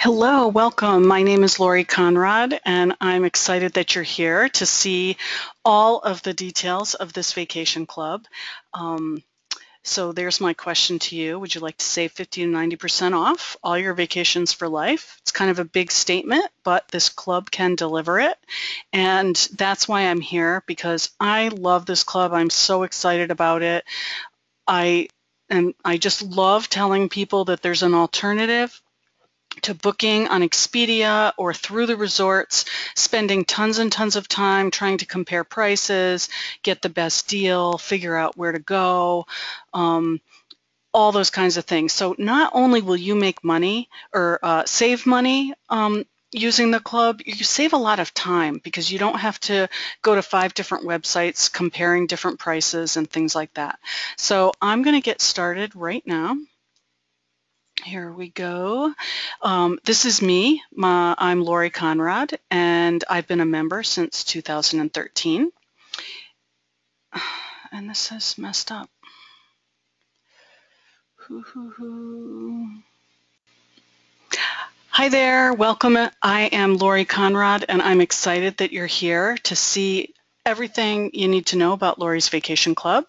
Hello, welcome. My name is Laurie Conrad, and I'm excited that you're here to see all of the details of this vacation club. So there's my question to you. Would you like to save 50 to 90% off all your vacations for life? It's kind of a big statement, but this club can deliver it. And that's why I'm here, because I love this club. I'm so excited about it. I just love telling people that there's an alternative to booking on Expedia or through the resorts, spending tons and tons of time trying to compare prices, get the best deal, figure out where to go, all those kinds of things. So not only will you make money or save money using the club, you save a lot of time because you don't have to go to 5 different websites comparing different prices and things like that. So I'm going to get started right now. Here we go. This is me. I'm Laurie Conrad, and I've been a member since 2013. And this is messed up. Hi there, welcome. I am Laurie Conrad, and I'm excited that you're here to see everything you need to know about Laurie's Vacation Club.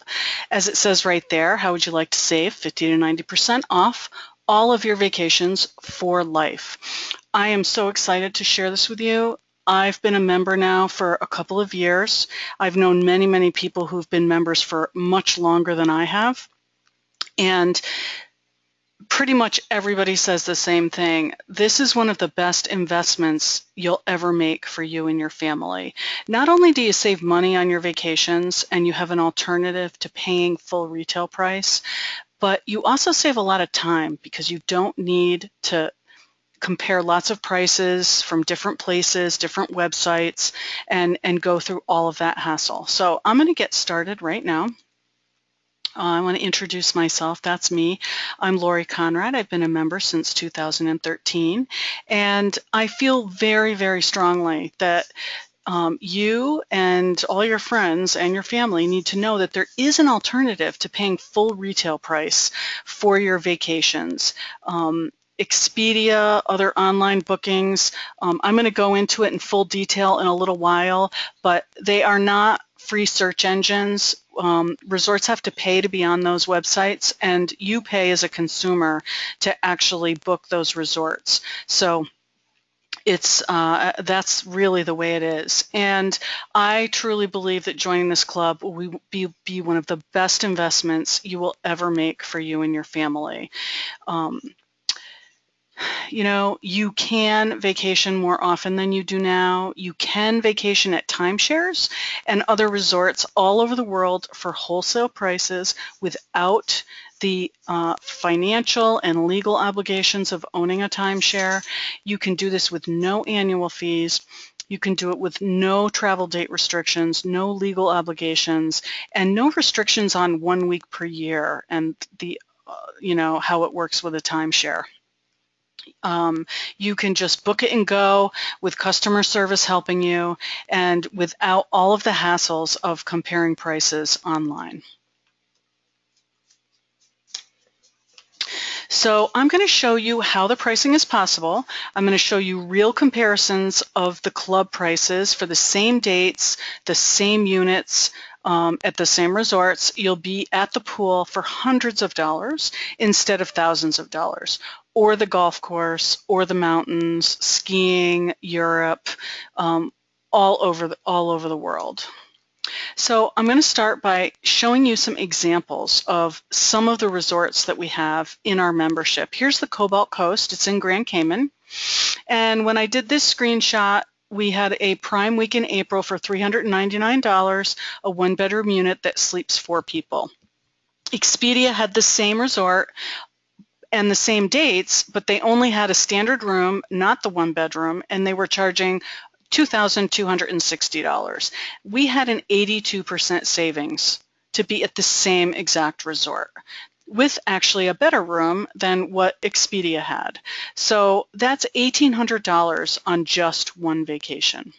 As it says right there, how would you like to save 50 to 90% off all of your vacations for life? I am so excited to share this with you. I've been a member now for a couple of years. I've known many, many people who've been members for much longer than I have. And pretty much everybody says the same thing. This is one of the best investments you'll ever make for you and your family. Not only do you save money on your vacations and you have an alternative to paying full retail price, but you also save a lot of time because you don't need to compare lots of prices from different places, different websites, and go through all of that hassle. So I'm going to get started right now. I want to introduce myself. That's me. I'm Laurie Conrad. I've been a member since 2013, and I feel very, very strongly that you and all your friends and your family need to know that there is an alternative to paying full retail price for your vacations. Expedia, other online bookings. I'm going to go into it in full detail in a little while, but they are not free search engines. Resorts have to pay to be on those websites, and you pay as a consumer to actually book those resorts. So it's that's really the way it is. And I truly believe that joining this club will be one of the best investments you will ever make for you and your family. You know, you can vacation more often than you do now. You can vacation at Timeshares and other resorts all over the world for wholesale prices without the financial and legal obligations of owning a timeshare. You can do this with no annual fees. You can do it with no travel date restrictions, no legal obligations, and no restrictions on 1 week per year and the, you know, how it works with a timeshare. You can just book it and go with customer service helping you and without all of the hassles of comparing prices online. So I'm going to show you how the pricing is possible. I'm going to show you real comparisons of the club prices for the same dates, the same units, at the same resorts. You'll be at the pool for hundreds of dollars instead of thousands of dollars, or the golf course, or the mountains, skiing, Europe, all over the world. So I'm going to start by showing you some examples of some of the resorts that we have in our membership. Here's the Cobalt Coast. It's in Grand Cayman. And when I did this screenshot, we had a prime week in April for $399, a 1-bedroom unit that sleeps 4 people. Expedia had the same resort and the same dates, but they only had a standard room, not the 1-bedroom, and they were charging $2,260. We had an 82% savings to be at the same exact resort, with actually a better room than what Expedia had. So that's $1,800 on just one vacation.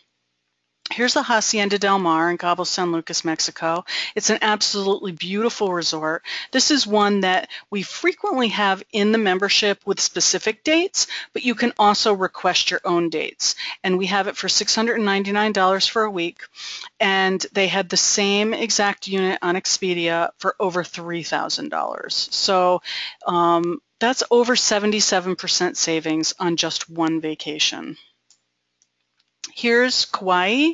Here's the Hacienda del Mar in Cabo San Lucas, Mexico. It's an absolutely beautiful resort. This is one that we frequently have in the membership with specific dates, but you can also request your own dates. And we have it for $699 for a week. And they had the same exact unit on Expedia for over $3,000. So that's over 77% savings on just one vacation. Here's Kauai,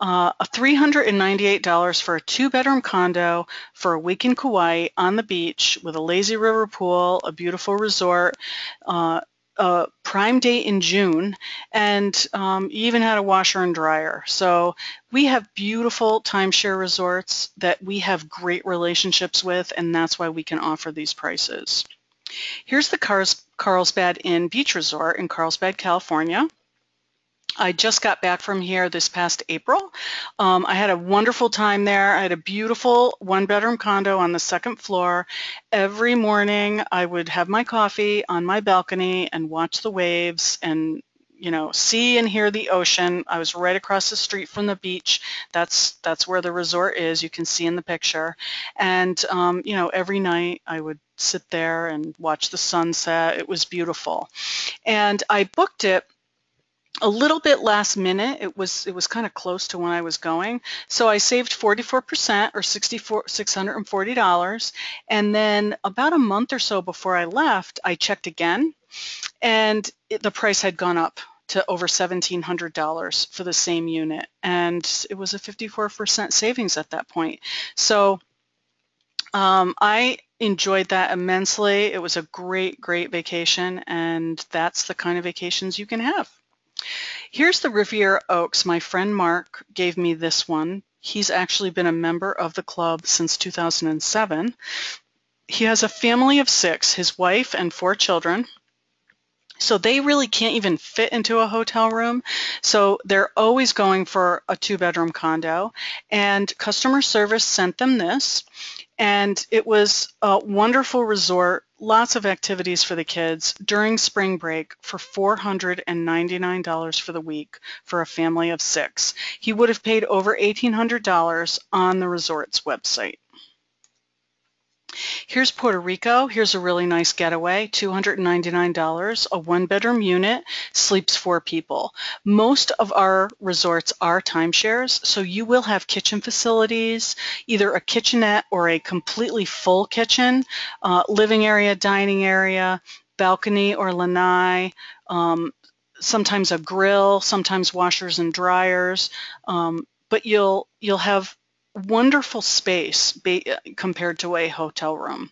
$398 for a 2-bedroom condo for a week in Kauai on the beach with a lazy river pool, a beautiful resort, a prime date in June, and you even had a washer and dryer. So we have beautiful timeshare resorts that we have great relationships with, and that's why we can offer these prices. Here's the Carlsbad Inn Beach Resort in Carlsbad, California. I just got back from here this past April. I had a wonderful time there. I had a beautiful 1-bedroom condo on the 2nd floor. Every morning I would have my coffee on my balcony and watch the waves and see and hear the ocean. I was right across the street from the beach. That's where the resort is. You can see in the picture. And every night I would sit there and watch the sunset. It was beautiful. And I booked it a little bit last minute. It was kind of close to when I was going. So I saved 44% or $640. And then about a month or so before I left, I checked again, and the price had gone up to over $1,700 for the same unit. And it was a 54% savings at that point. So I enjoyed that immensely. It was a great, great vacation, and that's the kind of vacations you can have. Here's the Riviera Oaks. My friend Mark gave me this one. He's actually been a member of the club since 2007. He has a family of 6, his wife and 4 children. So they really can't even fit into a hotel room. So they're always going for a 2-bedroom condo. And customer service sent them this. And it was a wonderful resort, lots of activities for the kids during spring break for $499 for the week for a family of 6. He would have paid over $1,800 on the resort's website. Here's Puerto Rico. Here's a really nice getaway, $299, a 1-bedroom unit, sleeps 4 people. Most of our resorts are timeshares, so you will have kitchen facilities, either a kitchenette or a completely full kitchen, living area, dining area, balcony or lanai, sometimes a grill, sometimes washers and dryers, but you'll have wonderful space compared to a hotel room.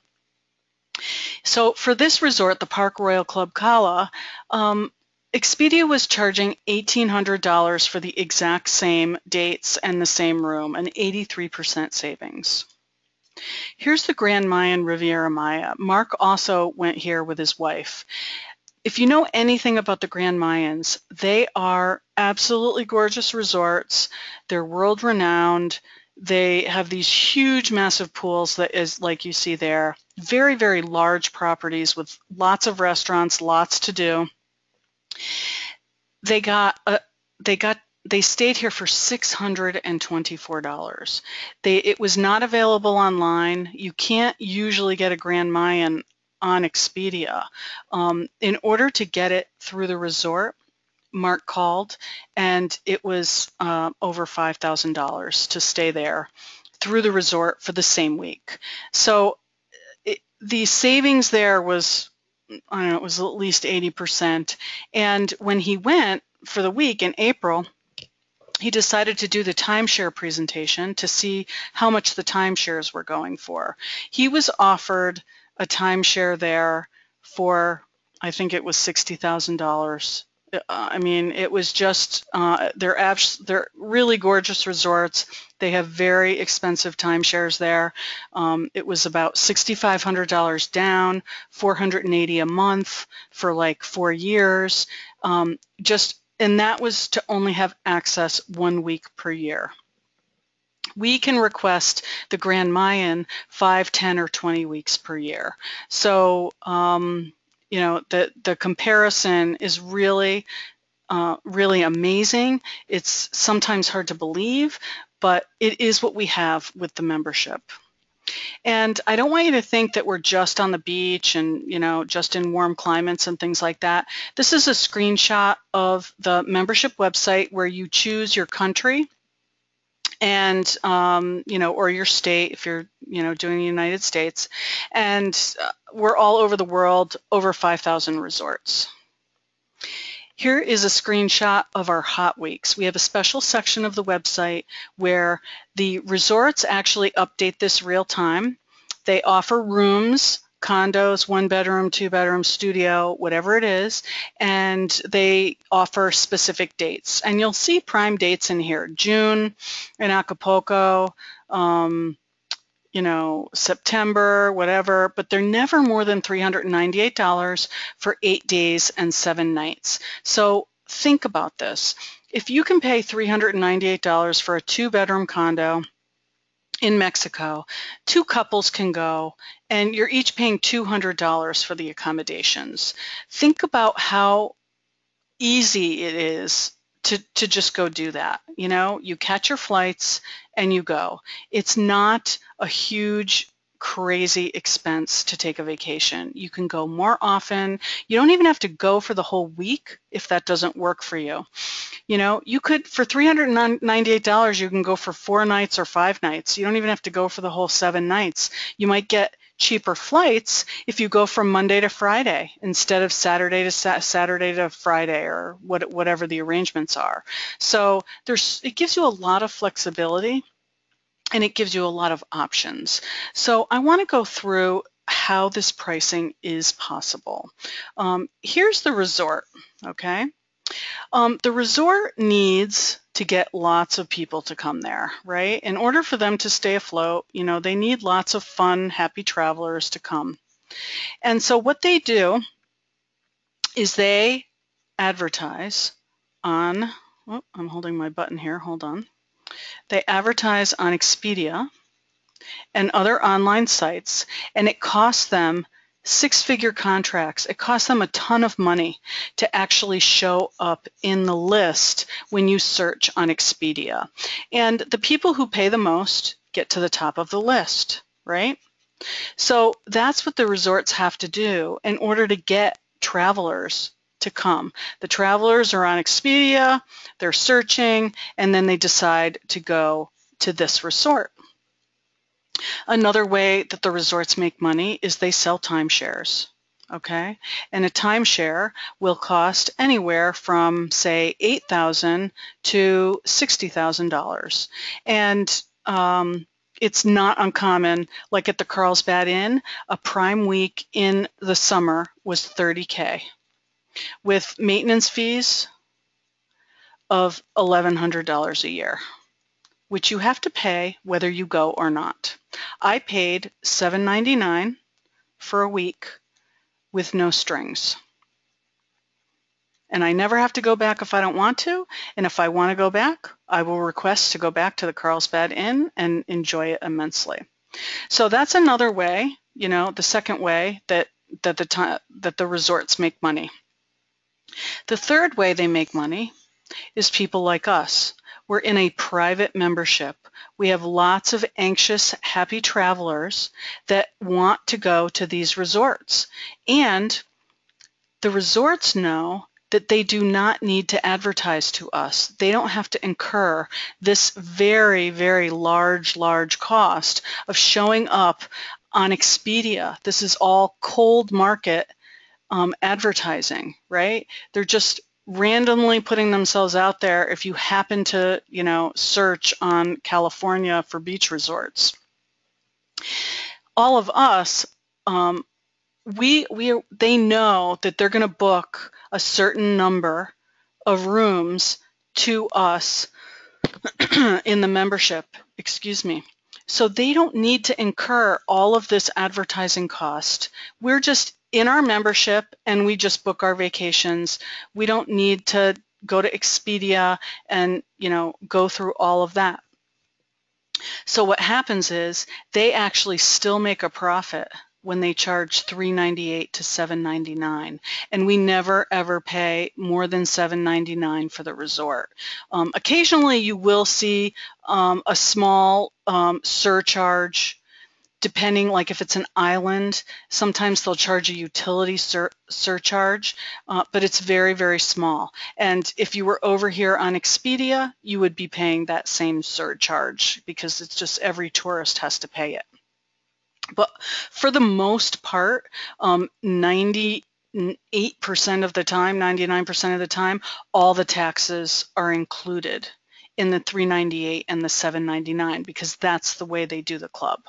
So for this resort, the Park Royal Club Cala, Expedia was charging $1,800 for the exact same dates and the same room, an 83% savings. Here's the Grand Mayan Riviera Maya. Mark also went here with his wife. If you know anything about the Grand Mayans, they are absolutely gorgeous resorts. They're world-renowned. They have these huge, massive pools that is like you see there. Very, very large properties with lots of restaurants, lots to do. They stayed here for $624. It was not available online. You can't usually get a Grand Mayan on Expedia. In order to get it through the resort, Mark called, and it was over $5,000 to stay there through the resort for the same week. So the savings there was, I don't know, it was at least 80%. And when he went for the week in April, he decided to do the timeshare presentation to see how much the timeshares were going for. He was offered a timeshare there for, I think it was $60,000. I mean, it was just, they're really gorgeous resorts. They have very expensive timeshares there. It was about $6,500 down, $480 a month for like 4 years. And that was to only have access 1 week per year. We can request the Grand Mayan 5, 10, or 20 weeks per year. So, the comparison is really really amazing. It's sometimes hard to believe, but it is what we have with the membership. And I don't want you to think that we're just on the beach and, just in warm climates and things like that. This is a screenshot of the membership website where you choose your country and, or your state if you're, doing the United States. And we're all over the world, over 5,000 resorts. Here is a screenshot of our hot weeks. We have a special section of the website where the resorts actually update this real time. They offer rooms, condos, 1-bedroom, 2-bedroom, studio, whatever it is, and they offer specific dates. And you'll see prime dates in here: June in Acapulco, September, whatever, but they're never more than $398 for 8 days and 7 nights. So think about this. If you can pay $398 for a 2-bedroom condo in Mexico, 2 couples can go, and you're each paying $200 for the accommodations. Think about how easy it is to just go do that. You catch your flights and you go. It's not a huge, crazy expense to take a vacation. You can go more often. You don't even have to go for the whole week if that doesn't work for you. You could, for $398, you can go for 4 nights or 5 nights. You don't even have to go for the whole 7 nights. You might get cheaper flights if you go from Monday to Friday instead of Saturday to Friday, or whatever the arrangements are. So it gives you a lot of flexibility and it gives you a lot of options. So I want to go through how this pricing is possible. Here's the resort, okay? The resort needs to get lots of people to come there, right? In order for them to stay afloat, they need lots of fun, happy travelers to come. And so what they do is they advertise on, I'm holding my button here, hold on. They advertise on Expedia and other online sites, and it costs them 6-figure contracts. It costs them a ton of money to actually show up in the list when you search on Expedia. And the people who pay the most get to the top of the list, right? So that's what the resorts have to do in order to get travelers to come. The travelers are on Expedia, they're searching, and then they decide to go to this resort. Another way that the resorts make money is they sell timeshares, okay? And a timeshare will cost anywhere from, say, $8,000 to $60,000. And it's not uncommon, like at the Carlsbad Inn, a prime week in the summer was $30K with maintenance fees of $1,100 a year, which you have to pay whether you go or not. I paid $7.99 for a week with no strings. And I never have to go back if I don't want to. And if I want to go back, I will request to go back to the Carlsbad Inn and enjoy it immensely. So that's another way, the second way that the resorts make money. The third way they make money is people like us. We're in a private membership. We have lots of anxious, happy travelers that want to go to these resorts. And the resorts know that they do not need to advertise to us. They don't have to incur this very, very large cost of showing up on Expedia. This is all cold market advertising, right? They're just randomly putting themselves out there if you happen to, search on California for beach resorts. All of us, they know that they're going to book a certain number of rooms to us in the membership, So they don't need to incur all of this advertising cost. We're just in our membership and we just book our vacations. We don't need to go to Expedia and, go through all of that. So what happens is they actually still make a profit, when they charge $3.98 to $7.99, and we never ever pay more than $7.99 for the resort. Occasionally you will see a small surcharge, depending, like if it's an island, sometimes they'll charge a utility surcharge, but it's very, very small. And if you were over here on Expedia, you would be paying that same surcharge because it's just every tourist has to pay it. But for the most part, 98% of the time, 99% of the time, all the taxes are included in the $3.98 and the $7.99 because that's the way they do the club.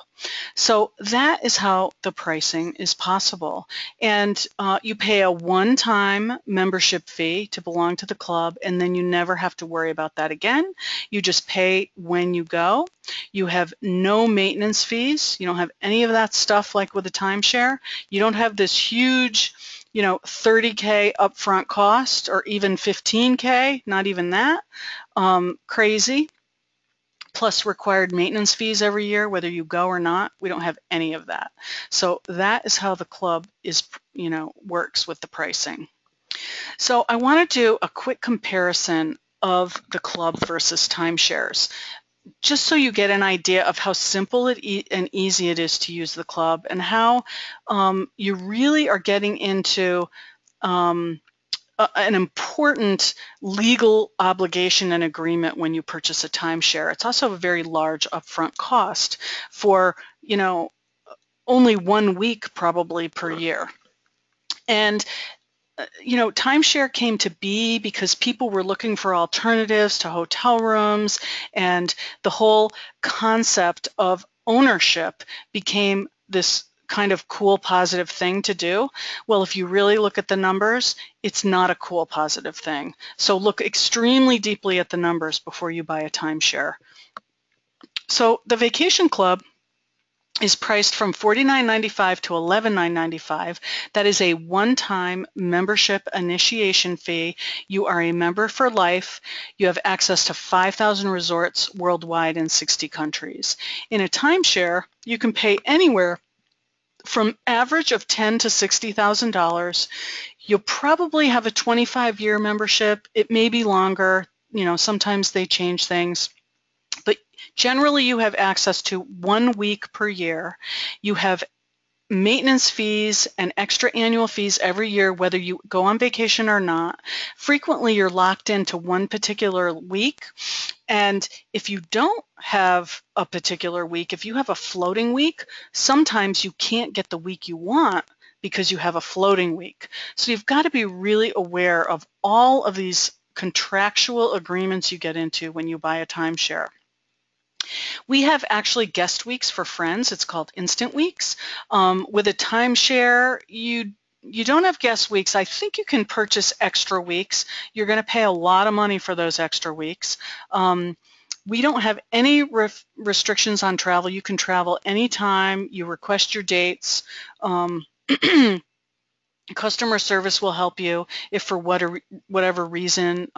So that is how the pricing is possible. And you pay a one-time membership fee to belong to the club, and then you never have to worry about that again. You just pay when you go. You have no maintenance fees. You don't have any of that stuff like with a timeshare. You don't have this huge, you know, $30K upfront cost or even $15K, not even that. Crazy. Plus required maintenance fees every year, whether you go or not. We don't have any of that. So that is how the club is, you know, works with the pricing. So I want to do a quick comparison of the club versus timeshares, just so you get an idea of how simple and easy it is to use the club, and how you really are getting into an important legal obligation and agreement when you purchase a timeshare. It's also a very large upfront cost for, you know, only 1 week probably per year. And you know, timeshare came to be because people were looking for alternatives to hotel rooms, and the whole concept of ownership became this kind of cool, positive thing to do. Well, if you really look at the numbers, it's not a cool, positive thing. So look extremely deeply at the numbers before you buy a timeshare. So the Vacation Club is priced from $49.95 to $11.95. That is a one-time membership initiation fee. You are a member for life. You have access to 5,000 resorts worldwide in 60 countries. In a timeshare, you can pay anywhere from average of $10,000 to $60,000. You'll probably have a 25-year membership. It may be longer. You know, sometimes they change things. But generally, you have access to 1 week per year. You have maintenance fees and extra annual fees every year, whether you go on vacation or not. Frequently, you're locked into one particular week. And if you don't have a particular week, if you have a floating week, sometimes you can't get the week you want because you have a floating week. So you've got to be really aware of all of these contractual agreements you get into when you buy a timeshare. We have actually guest weeks for friends. It's called instant weeks. With a timeshare, you don't have guest weeks. I think you can purchase extra weeks. You're going to pay a lot of money for those extra weeks. We don't have any restrictions on travel. You can travel anytime. You request your dates. Customer service will help you if for whatever reason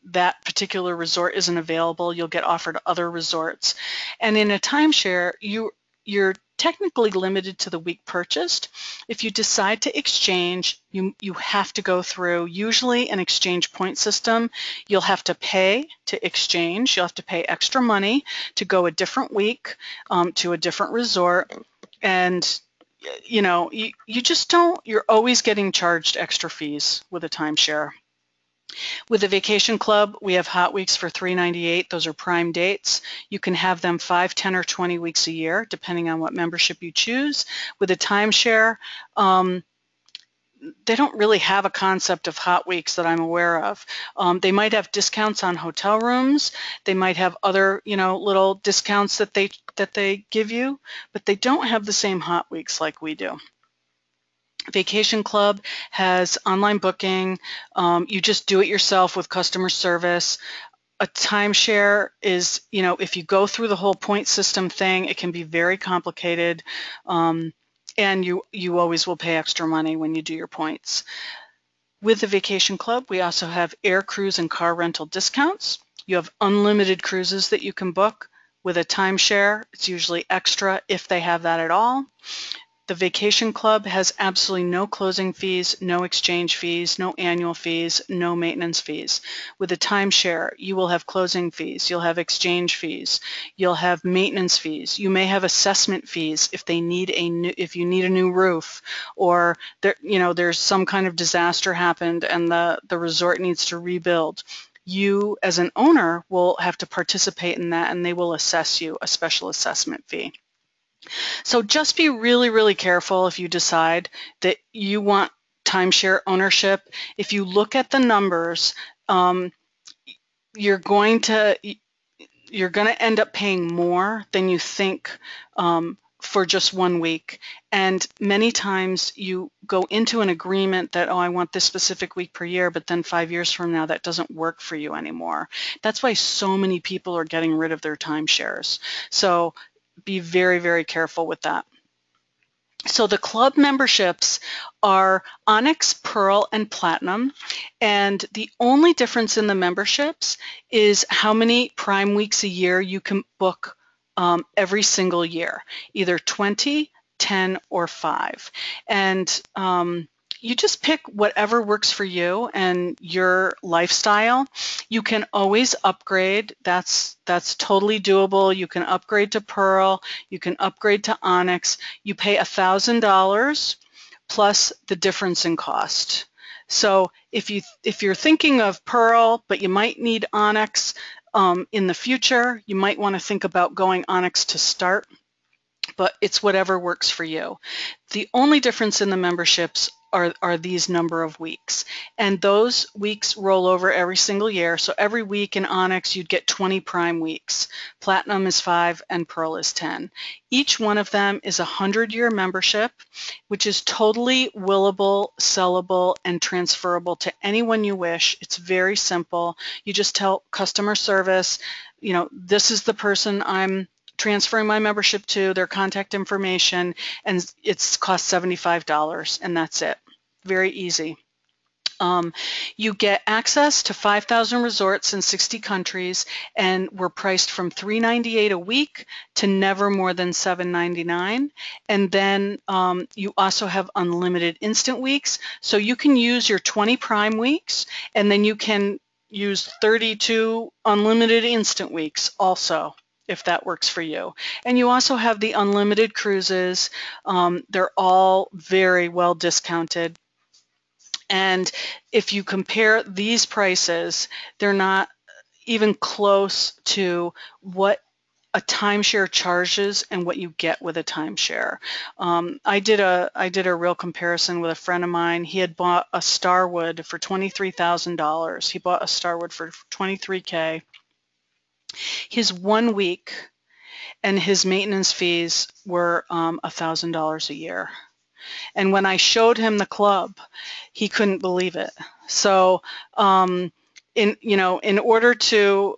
that particular resort isn't available. You'll get offered other resorts. And in a timeshare, you're technically limited to the week purchased. If you decide to exchange, you have to go through usually an exchange point system. You'll have to pay to exchange. You'll have to pay extra money to go a different week to a different resort. And you know, you just don't, you're always getting charged extra fees with a timeshare. With the Vacation Club, we have hot weeks for $3.98. Those are prime dates. You can have them 5, 10, or 20 weeks a year, depending on what membership you choose. With a timeshare, they don't really have a concept of hot weeks that I'm aware of. They might have discounts on hotel rooms. They might have other, you know, little discounts that they give you, but they don't have the same hot weeks like we do. Vacation Club has online booking. You just do it yourself with customer service. A timeshare is, you know, if you go through the whole point system thing, it can be very complicated. And you always will pay extra money when you do your points. With the Vacation Club, we also have air, cruise, and car rental discounts. You have unlimited cruises that you can book. With a timeshare, it's usually extra if they have that at all. The Vacation Club has absolutely no closing fees, no exchange fees, no annual fees, no maintenance fees. With a timeshare, you will have closing fees, you'll have exchange fees, you'll have maintenance fees. You may have assessment fees if they need if you need a new roof, or there's some kind of disaster happened and the resort needs to rebuild. You, as an owner, will have to participate in that, and they will assess you a special assessment fee. So just be really, really careful if you decide that you want timeshare ownership. If you look at the numbers, you're going to end up paying more than you think for just 1 week. And many times you go into an agreement that, oh, I want this specific week per year, but then 5 years from now that doesn't work for you anymore. That's why so many people are getting rid of their timeshares. So be very, very careful with that. So the club memberships are Onyx, Pearl, and Platinum, and the only difference in the memberships is how many Prime weeks a year you can book every single year, either 20, 10, or 5. And you just pick whatever works for you and your lifestyle. You can always upgrade. That's totally doable. You can upgrade to Pearl. You can upgrade to Onyx. You pay $1,000 plus the difference in cost. So if you're thinking of Pearl, but you might need Onyx in the future, you might want to think about going Onyx to start, but it's whatever works for you. The only difference in the memberships are these number of weeks, and those weeks roll over every single year. So every week in Onyx you'd get 20 Prime weeks. Platinum is 5 and Pearl is 10. Each one of them is a 100-year membership, which is totally willable, sellable, and transferable to anyone you wish. It's very simple. You just tell customer service, this is the person I'm transferring my membership to, their contact information, and it's cost $75, and that's it. Very easy. You get access to 5,000 resorts in 60 countries, and we're priced from $398 a week to never more than $799. And then you also have unlimited instant weeks, so you can use your 20 Prime weeks, and then you can use 32 unlimited instant weeks also, if that works for you. And you also have the unlimited cruises. They're all very well discounted. And if you compare these prices, they're not even close to what a timeshare charges and what you get with a timeshare. I did a real comparison with a friend of mine. He had bought a Starwood for $23,000. He bought a Starwood for $23K. His 1 week and his maintenance fees were $1,000 a year. And when I showed him the club, he couldn't believe it. So in order to,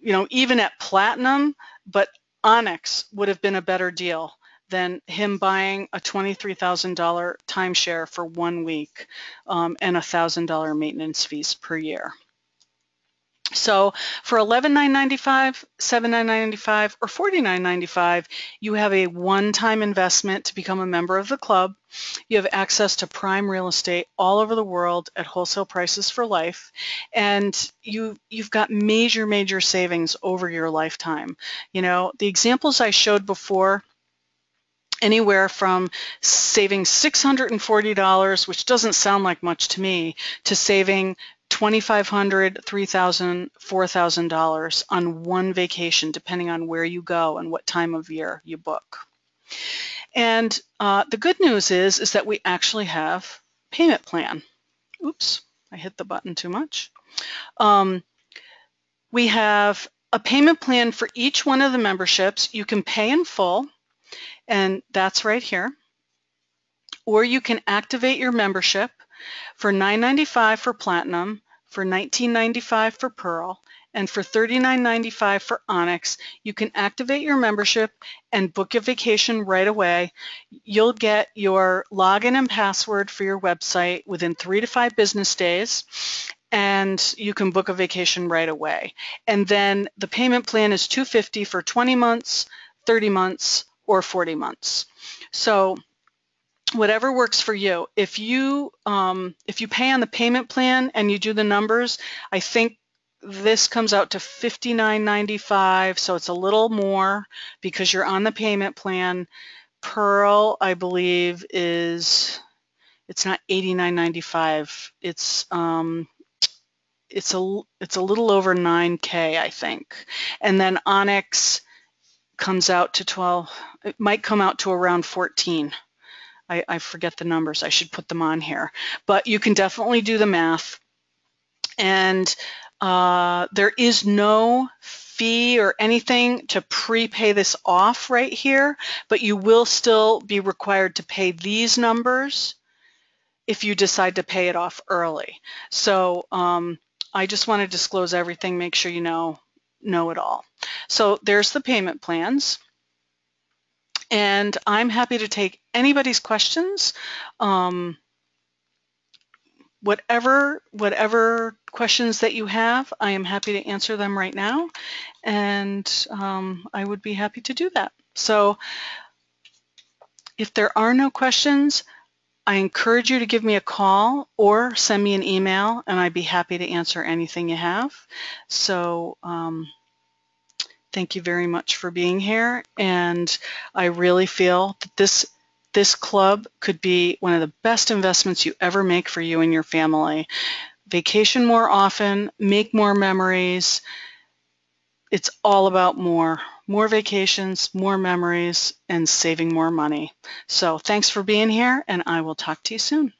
even at Platinum, but Onyx would have been a better deal than him buying a $23,000 timeshare for 1 week and $1,000 maintenance fees per year. So for $11,995, $7,995, or $49.95, you have a one-time investment to become a member of the club. You have access to prime real estate all over the world at wholesale prices for life, and you've got major, major savings over your lifetime. The examples I showed before, anywhere from saving $640, which doesn't sound like much to me, to saving $2,500, $3,000, $4,000 on one vacation, depending on where you go and what time of year you book. And the good news is that we actually have a payment plan. Oops, I hit the button too much. We have a payment plan for each one of the memberships. You can pay in full, and that's right here. Or you can activate your membership for $9.95 for Platinum, for $19.95 for Pearl, and for $39.95 for Onyx. You can activate your membership and book your vacation right away. You'll get your login and password for your website within 3 to 5 business days, and you can book a vacation right away. And then the payment plan is $250 for 20 months, 30 months, or 40 months. So whatever works for you. If you pay on the payment plan and you do the numbers, I think this comes out to $59.95, so it's a little more because you're on the payment plan. Pearl, I believe, it's not $89.95. It's a little over 9K, I think. And then Onyx comes out to 12. It might come out to around 14. I forget the numbers. I should put them on here. But you can definitely do the math. And there is no fee or anything to prepay this off right here, but you will still be required to pay these numbers if you decide to pay it off early. So I just want to disclose everything, make sure you know it all. So there's the payment plans. And I'm happy to take anybody's questions. Whatever questions that you have, I am happy to answer them right now. And I would be happy to do that. So if there are no questions, I encourage you to give me a call or send me an email, and I'd be happy to answer anything you have. So thank you very much for being here, and I really feel that this club could be one of the best investments you ever make for you and your family. Vacation more often, make more memories. It's all about more vacations, more memories, and saving more money. So thanks for being here, and I will talk to you soon.